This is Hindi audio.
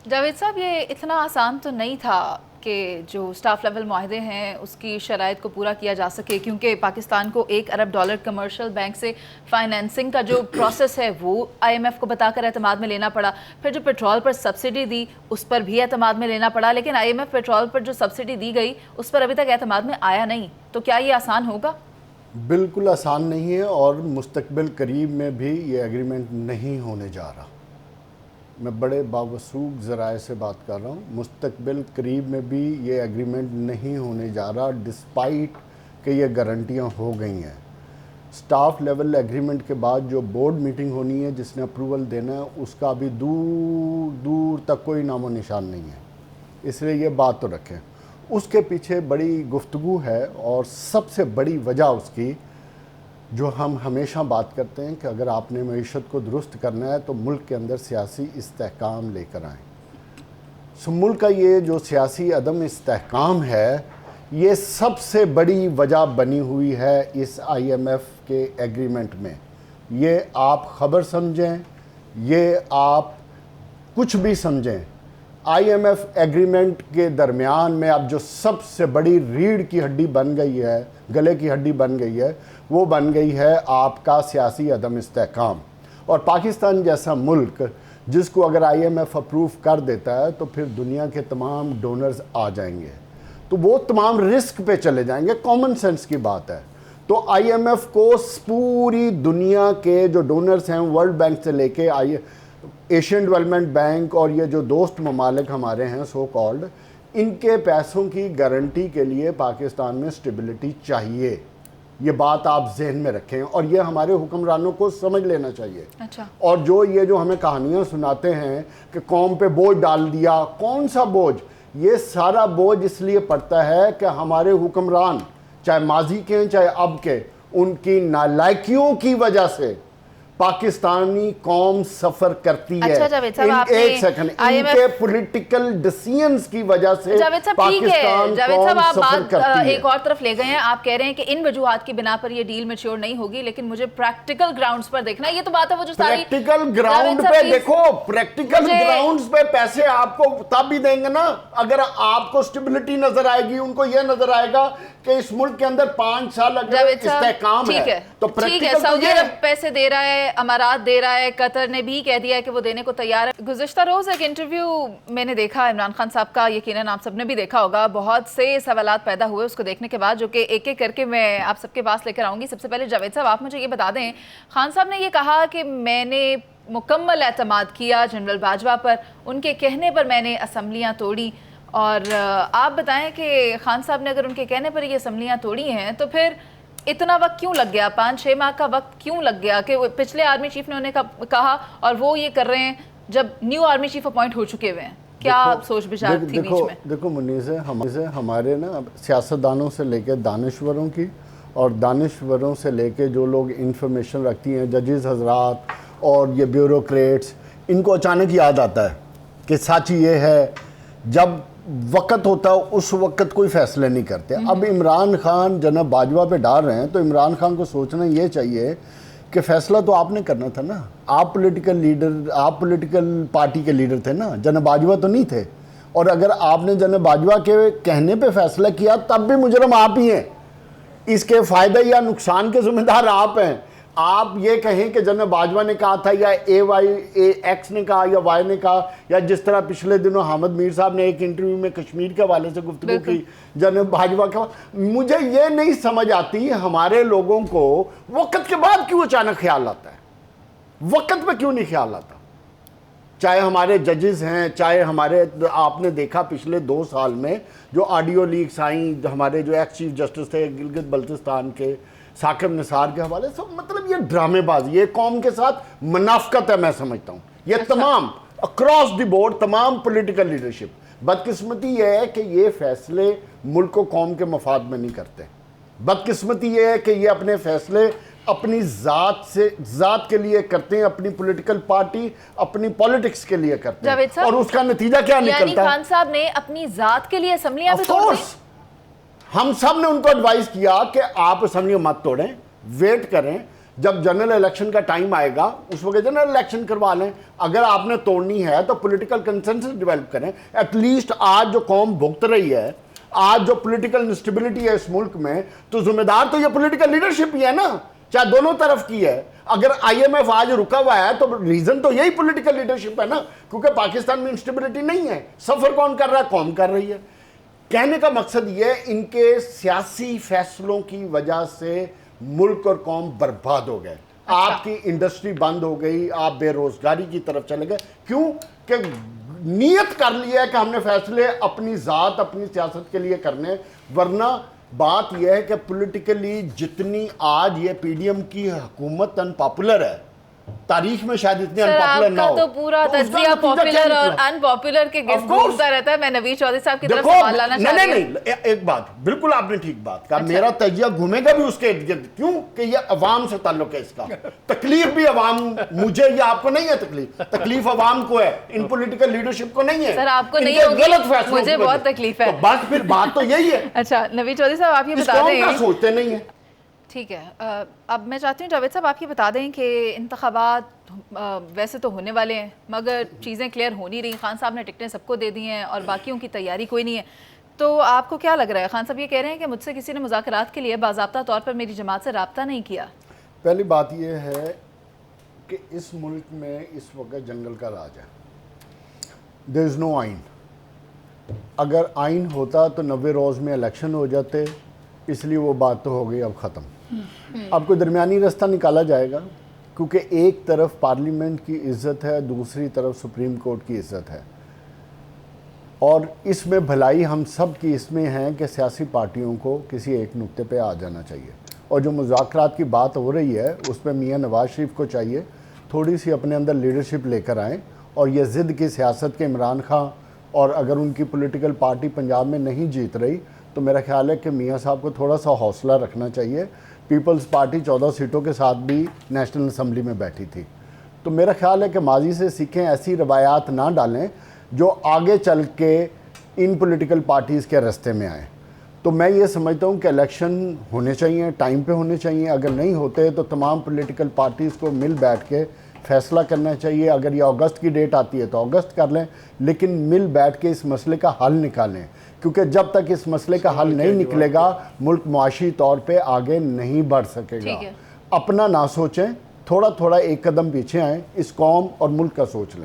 जावेद साहब, ये इतना आसान तो नहीं था कि जो स्टाफ लेवल माहदे हैं उसकी शराइत को पूरा किया जा सके, क्योंकि पाकिस्तान को $1 अरब कमर्शियल बैंक से फाइनेंसिंग का जो प्रोसेस है वो IMF को बताकर एतमाद में लेना पड़ा। फिर जो पेट्रोल पर सब्सिडी दी उस पर भी एतमाद में लेना पड़ा, लेकिन IMF पेट्रोल पर जो सब्सिडी दी गई उस पर अभी तक एतमाद में आया नहीं। तो क्या ये आसान होगा? बिल्कुल आसान नहीं है, और मुस्तकबिल करीब में भी ये एग्रीमेंट नहीं होने जा रहा। मैं बड़े बावसूख ज़राए से बात कर रहा हूँ, मुस्तकबिल करीब में भी ये एग्रीमेंट नहीं होने जा रहा, डिस्पाइट कि ये गारंटियाँ हो गई हैं। स्टाफ लेवल एग्रीमेंट के बाद जो बोर्ड मीटिंग होनी है जिसने अप्रूवल देना है, उसका अभी दूर दूर तक कोई नामो निशान नहीं है। इसलिए ये बात तो रखें, उसके पीछे बड़ी गुफ्तगू है, और सबसे बड़ी वजह उसकी जो हम हमेशा बात करते हैं कि अगर आपने मईशत को दुरुस्त करना है तो मुल्क के अंदर सियासी इस्तेहकाम लेकर आएँ। सो मुल्क का ये जो सियासी अदम इस्तेहकाम है, ये सबसे बड़ी वजह बनी हुई है इस IMF के एग्रीमेंट में। ये आप ख़बर समझें, ये आप कुछ भी समझें, IMF एग्रीमेंट के दरमियान में अब जो सबसे बड़ी रीढ़ की हड्डी बन गई है, गले की हड्डी बन गई है, वो बन गई है आपका सियासी अदम इस्तेहकाम। और पाकिस्तान जैसा मुल्क जिसको अगर IMF अप्रूव कर देता है तो फिर दुनिया के तमाम डोनर्स आ जाएंगे, तो वो तमाम रिस्क पे चले जाएंगे। कॉमन सेंस की बात है। तो IMF को पूरी दुनिया के जो डोनर्स हैं, वर्ल्ड बैंक से लेके एशियन डेवलपमेंट बैंक और ये जो दोस्त ममालिक हमारे हैं सो कॉल्ड, इनके पैसों की गारंटी के लिए पाकिस्तान में स्टेबिलिटी चाहिए। ये बात आप जहन में रखें, और ये हमारे हुक्मरानों को समझ लेना चाहिए। अच्छा। और जो हमें कहानियाँ सुनाते हैं कि कौम पे बोझ डाल दिया, कौन सा बोझ? ये सारा बोझ इसलिए पड़ता है कि हमारे हुक्मरान, चाहे माजी के हैं चाहे अब के, उनकी नालायकियों की वजह से पाकिस्तानी कौम सफ़र करती है। अच्छा जावेद साहब, एक सेकंड, इनके पॉलिटिकल डिसीजंस की वजह से पाकिस्तान कौम सफ़र करती है। एक और तरफ ले गए हैं, आप कह रहे हैं कि इन वजूहात की बिना पर ये डील मैच्योर नहीं होगी, लेकिन मुझे प्रैक्टिकल ग्राउंड्स पर देखना है। ये तो बात है वो जो सारी प्रैक्टिकल ग्राउंड पे देखो, प्रैक्टिकल ग्राउंड्स पे पैसे आपको तब भी देंगे ना अगर आपको स्टेबिलिटी नजर आएगी, उनको ये नजर आएगा कि इस मुल्क के अंदर 5 साल अगर इस्तेहकाम है तो प्रैक्टिकल सऊदी अरब पैसे दे रहा है, अमारात दे रहा है, कतर ने भी कह दिया है कि वो देने को तैयार है। गुज़िश्ता रोज़ एक इंटरव्यू मैंने देखा इमरान खान साहब का, यकीनन आप सबने भी देखा होगा। बहुत से सवालात पैदा हुए उसको देखने के बाद, जो कि एक एक करके मैं आप सबके पास लेकर आऊँगी। सबसे पहले जावेद साहब, आप मुझे ये बता दें, खान साहब ने ये कहा कि मैंने मुकम्मल एतमाद किया जनरल बाजवा पर, उनके कहने पर मैंने असम्बलियाँ तोड़ी। और आप बताएं कि खान साहब ने अगर उनके कहने पर ये असम्बलियाँ तोड़ी हैं तो फिर इतना वक्त क्यों लग गया, 5-6 माह का वक्त क्यों लग गया कि पिछले आर्मी चीफ ने उन्हें कहा और वो ये कर रहे हैं जब न्यू आर्मी चीफ अपॉइंट हो चुके हुए हैं? क्या सोच विचार थी बीच में? देखो मुनीज़, हमारे ना सियासतदानों से लेकर दानिश्वरों की, और दानिश्वरों से लेके जो लोग इंफॉर्मेशन रखती हैं, जजेस हजरात और ये ब्यूरोक्रेट्स, इनको अचानक याद आता है कि सच ये है, जब वक़्त होता है उस वक़्त कोई फ़ैसले नहीं करते। अब इमरान खान जनाब बाजवा पे डाल रहे हैं तो इमरान खान को सोचना ये चाहिए कि फ़ैसला तो आपने करना था ना। आप पॉलिटिकल लीडर, आप पॉलिटिकल पार्टी के लीडर थे ना, जनाब बाजवा तो नहीं थे। और अगर आपने जनाब बाजवा के कहने पे फ़ैसला किया तब भी मुजरम आप ही हैं। इसके फ़ायदे या नुकसान के ज़िम्मेदार आप हैं। आप ये कहें कि जनाब बाजवा ने कहा था, या AX ने कहा, या Y ने कहा, या जिस तरह पिछले दिनों हामिद मीर साहब ने एक इंटरव्यू में कश्मीर के हवाले से गुफ्तगू की जनाब बाजवा का, मुझे ये नहीं समझ आती हमारे लोगों को वक़्त के बाद क्यों अचानक ख्याल आता है, वक़्त पे क्यों नहीं ख्याल आता। चाहे हमारे जजेस हैं, चाहे हमारे, आपने देखा पिछले 2 साल में जो ऑडियो लीक्स आई, हमारे जो एक्स चीफ जस्टिस थे गिलगित बल्तिस्तान के साकिब निसार के हवाले से, मतलब ये ड्रामेबाजी, ये कौम के साथ मुनाफकत है, मैं समझता हूँ। ये तमाम अक्रॉस द बोर्ड तमाम पॉलिटिकल लीडरशिप, बदकिस्मती ये है कि ये फैसले मुल्क को कौम के मफाद में नहीं करते। बदकिस्मती ये है कि ये अपने फैसले अपनी ज़ात के लिए करते हैं, अपनी पॉलिटिकल पार्टी, अपनी पॉलिटिक्स के लिए करते हैं, और उसका नतीजा क्या निकलता है? खान साहब ने अपनी ज़ात के लिए असम्बलियां भी तोड़ दी। हम सब ने उनको एडवाइस किया कि आप असम्बली मत तोड़ें, वेट करें, जब जनरल इलेक्शन का टाइम आएगा उस वक्त जनरल इलेक्शन करवा लें। अगर आपने तोड़नी है तो पॉलिटिकल कंसेंसस डेवलप करें। एटलीस्ट आज जो कौम भुगत रही है, आज जो पॉलिटिकल इंस्टेबिलिटी है इस मुल्क में, तो जिम्मेदार तो ये पॉलिटिकल लीडरशिप ही है ना, चाहे दोनों तरफ की है। अगर आईएमएफ आज रुका हुआ है तो रीजन तो यही पॉलिटिकल लीडरशिप है ना, क्योंकि पाकिस्तान में इंस्टेबिलिटी नहीं है। सफर कौन कर रहा है? कौम कर रही है। कहने का मकसद ये, इनके सियासी फैसलों की वजह से मुल्क और कौम बर्बाद हो गए। आपकी इंडस्ट्री बंद हो गई, आप बेरोजगारी की तरफ चले गए। क्यों? कि नियत कर लिया है कि हमने फैसले अपनी ज़ात, अपनी सियासत के लिए करने। वरना बात यह है कि पॉलिटिकली जितनी आज ये पीडीएम की हुकूमत अनपॉपुलर है, तारीख में शायद इतनी अनपॉपुलर ना हो। तो पूरा तो उसका तज्जिया नतीजा क्या पॉपुलर और निकला? अनपॉपुलर के Of course. घूमता रहता है। मैं नवीद चौधरी साहब की तरफ देखो, सवाल लाना चाह रही हूं। नहीं, एक बात बिल्कुल आपने ठीक बात कहा। अच्छा। मेरा तजिया घूमेगा भी उसके इर्द गिर्द। क्यों? कि ये अवाम से ताल्लुक है इसका। तकलीफ भी अवाम, मुझे या आपको नहीं है तकलीफ, तकलीफ अवाम को है, इन पॉलिटिकल लीडरशिप को नहीं है। सर, आपको नहीं इनके होगी, गलत फैसलों मुझे की बहुत वजह। तकलीफ है। तो बस फिर बात तो यही है। अच्छा नवीद चौधरी साहब, आप ये इस बता कौम का दें, सोचते नहीं है। ठीक है, अब मैं चाहती हूँ जावेद साहब आप ये बता दें कि इंतखाबात वैसे तो होने वाले हैं मगर चीज़ें क्लियर हो नहीं रही। खान साहब ने टिकटें सबको दे दी हैं और बाकियों की तैयारी कोई नहीं है। तो आपको क्या लग रहा है? खान साहब ये कह रहे हैं कि मुझसे किसी ने मुज़ाकरात के लिए बाज़ाब्ता तौर पर मेरी जमात से रब्ता नहीं किया। पहली बात यह है कि इस मुल्क में इस वक्त जंगल का राज है। देयर इज़ नो आइन। अगर आइन होता तो 90 रोज़ में इलेक्शन हो जाते, इसलिए वो बात तो हो गई, अब ख़त्म। अब कोई दरमियानी रास्ता निकाला जाएगा, क्योंकि एक तरफ पार्लियामेंट की इज़्ज़त है, दूसरी तरफ सुप्रीम कोर्ट की इज़्ज़त है। और इसमें भलाई हम सब की इसमें है कि सियासी पार्टियों को किसी एक नुक्ते पे आ जाना चाहिए। और जो मुज़ाकरात की बात हो रही है उसमें मियाँ नवाज शरीफ को चाहिए थोड़ी सी अपने अंदर लीडरशिप लेकर आएँ। और ये ज़िद की सियासत के इमरान खां, और अगर उनकी पॉलिटिकल पार्टी पंजाब में नहीं जीत रही तो मेरा ख्याल है कि मियाँ साहब को थोड़ा सा हौसला रखना चाहिए। पीपल्स पार्टी 14 सीटों के साथ भी नेशनल असम्बली में बैठी थी। तो मेरा ख्याल है कि माजी से सीखें, ऐसी रवायात ना डालें जो आगे चल के इन पॉलिटिकल पार्टीज़ के रास्ते में आए। तो मैं ये समझता हूँ कि इलेक्शन होने चाहिए, टाइम पे होने चाहिए। अगर नहीं होते तो तमाम पॉलिटिकल पार्टीज़ को मिल बैठ के फैसला करना चाहिए। अगर ये अगस्त की डेट आती है तो अगस्त कर लें, लेकिन मिल बैठ के इस मसले का हल निकालें। क्योंकि जब तक इस मसले का हल नहीं निकलेगा मुल्क मुआशी तौर पे आगे नहीं बढ़ सकेगा। अपना ना सोचें, थोड़ा थोड़ा एक कदम पीछे आएँ, इस कौम और मुल्क का सोच लें।